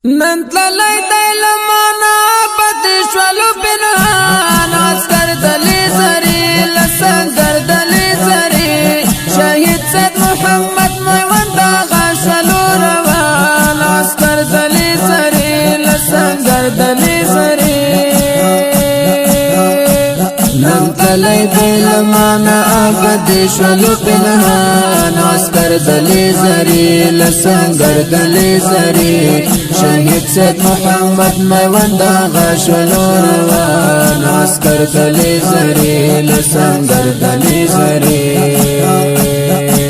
نن تللی دی لمانا پتی شولو پنهان عسکر دلی زری لسنگر دلی زری شهید سید محمد میوند آغا شولو روان عسکر دلی زری لسنگر دلی زری نن تللی دی لمانا پتی شولو پنهان عسکر دلی زری لسنگر دلی زری شهید سید محمد میوند آغا شولو روان عسکر دلی زری لسنگر دلی زری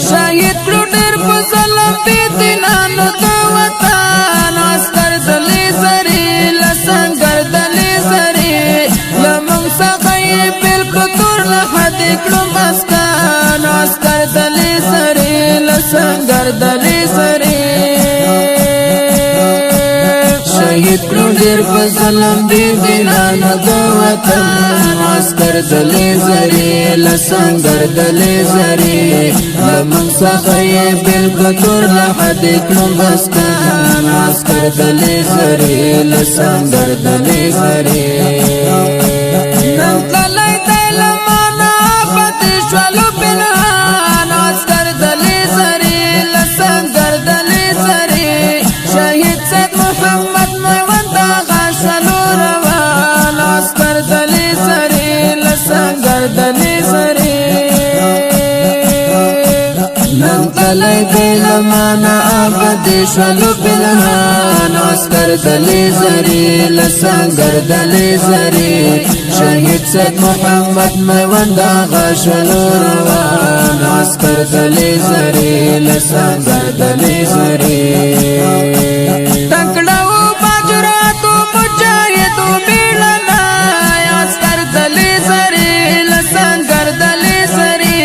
شهید کړو ډېر په ظلم بیدینانو د وطن عسکر دلی زری لسنگر دلی زری لمونږ څخه یې بالکل تور له حدې کړو مسکن عسکر دلی زری لسنگر دلی زری شهید کړو ډېر په ظلم بیدینانو د وطن عسکر دلی زری لسنگر دلی زری لمونږ څخه یې بالکل تور له حدې کړو مسکن عسکر دلی زری لسنگر دلی زری نن تللی دی لمانا پتی شولو پنهان عسکر دلی زری لسنگر دلی زری شهید سید محمد میوند آغا شولو روان عسکر دلی زری لسنگر دلی زری نن تللی دی لمانا آبادی شولو پنهان عسکر دلی زری لسنگر دلی زری شهید سید محمد میوند آغا شولو روان عسکر دلی زری لسنگر دلی زری تکړو باجراتو مجاهدو بیلنا عسکر دلی زری لسنگر دلی زری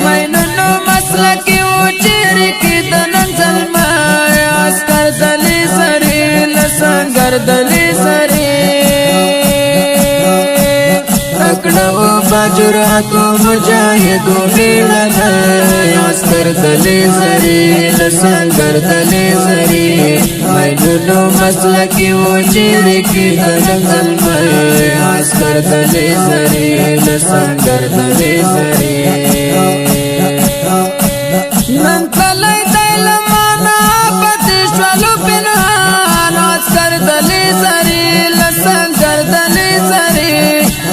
مینونو مسلکی و چیری کی دنن ظلما عسکر دلی زری لسنگر دلی زری تکړو باجراتو مجاهدو بیلنا عسکر دلی زری لسنگر دلی زری مینونو مسلکی و چیری کی دنن ظلما عسکر دلی زری لسنگر دلی زری نن تللی دی لمانا پتی شولو پنهان عسکر دلی زری لسنگر دلی زری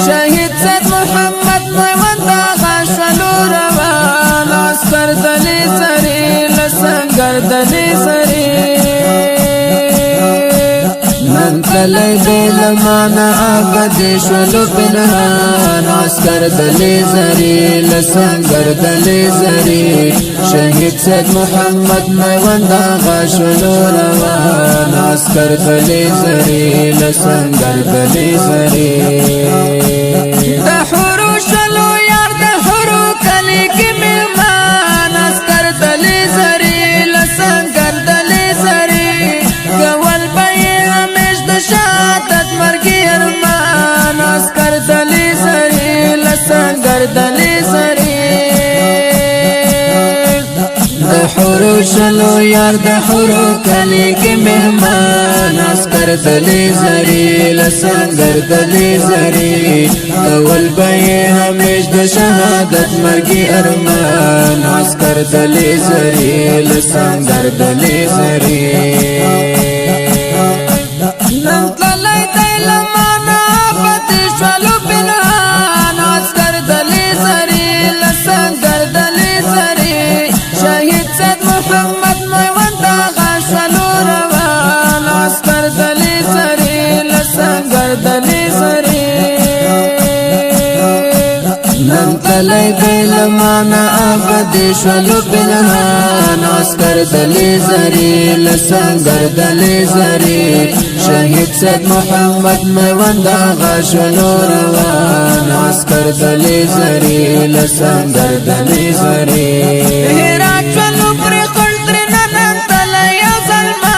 شهید سید محمد میوند آغا شولو روان عسکر دلی زری لسنگر دلی زری نن تللی دی لمانا آبادی شولو پنهان عسکر دلی زری لسنگر دلی زری شهید سید محمد میوند آغا شولو روان عسکر دلی زری لسنگر دلی زری د حورو شلو یار د حورو کلی کی مهمان عسکر دلی زری لسنگر دلی زری گول بی همیش د شهادت مرګي ارمان عسکر دلی زری لسنگر دلی زری د حورو شلو یار د حورو کلی کی مهمان عسکر دلی زری لسنگر دلی زری اول بی همیش د شهادت مرګي ارمان عسکر دلی زری لسنگر دلی زری نن تللی دی لمانا پتی شولو پنهان عسکر دلی زری لسنگر دلی زری شهید سید محمد میوند آغا شولو روان عسکر دلی زری لسنگر دلی زری نن تللی دی لمانا آبادی شولو پنهان عسکر دلی زری لسنگر دلی زری شهید سید محمد میوند آغا شولو روان عسکر دلی زری لسنگر دلی زری هرات شولو پر خلطر نن تللی یو ظلما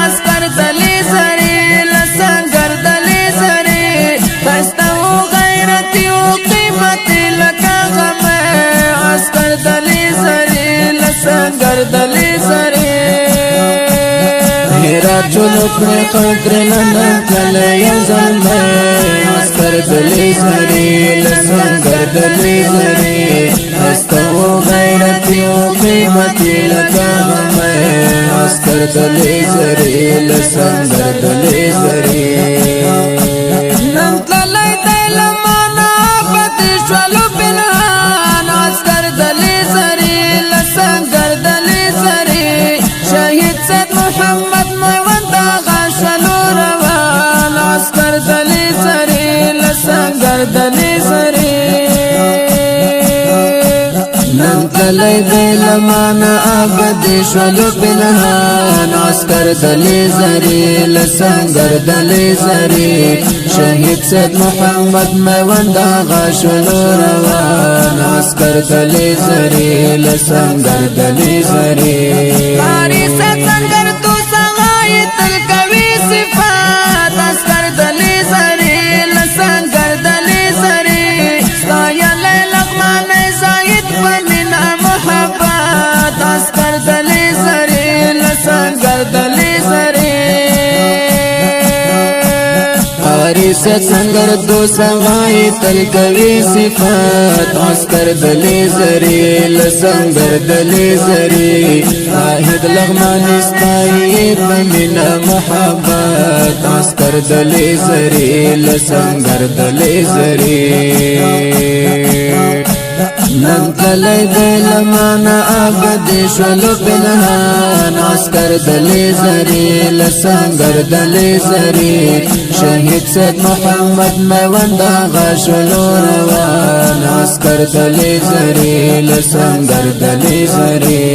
عسکر دلی زری لسنگر دلی زری خسته و غیرتی و قیمتی لکه غم عسکر دلی زری لسنگر دلی زری چلو کړې قدر نن کله یو زلمه عسكر دلې زری لسنګر دلې زری استو غیرت یو قیمتي لکه مې عسكر دلې زری لسنګر دلې زری نن تلای دل معنا پتی شلو پنهان عسكر دلې زری لسنګر دلې زری شهید سید محمد میوند غشلو روان عسكر دلې زری لسنګر دلې زری نن کلی دی لمانا آباد شلو پنهان عسكر دلې زری لسنګر دلې زری شهید سید محمد میوند غشلو روان عسكر دلې زری لسنګر دلې زری قاری سنگر تو سغای تل کوي صفات عسكر دلې زری لسنګر دلې زری سایه لغمان زاید پمنا محبت عسكر دلې زری لسنګر دلې زری قاری سنگر دو سغای تل کوي صفات عسكر دلې زری لسنګر دلې زری واحد لغمان استای پمنا محبت عسكر دلې زری لسنګر دلې زری نن کلی دی لمانا آباد شلو پنهان عسكر دلې زری لسنګر دلې زری شهید سید محمد میوند غشلو روان عسكر دلې زری لسنګر دلې زری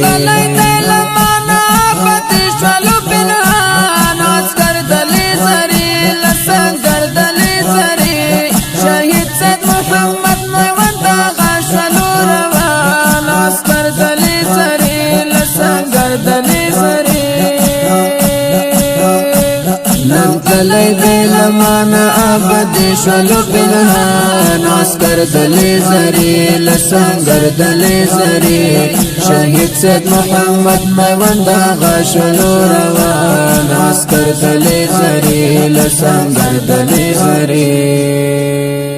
تلای دل معنا پتی شلو پنهان عسكر دلې زری لسنګر دلې زری شهید سید محمد میوند غشلو روان عسكر دلې زری لسنګر دلې زری نن کلی دی لمانا آباد شلو پنهان عسكر دلې زری لسنګر دلې زری شهید سید محمد میوند غشلو روان عسكر دلې زری لسنګر دلې زری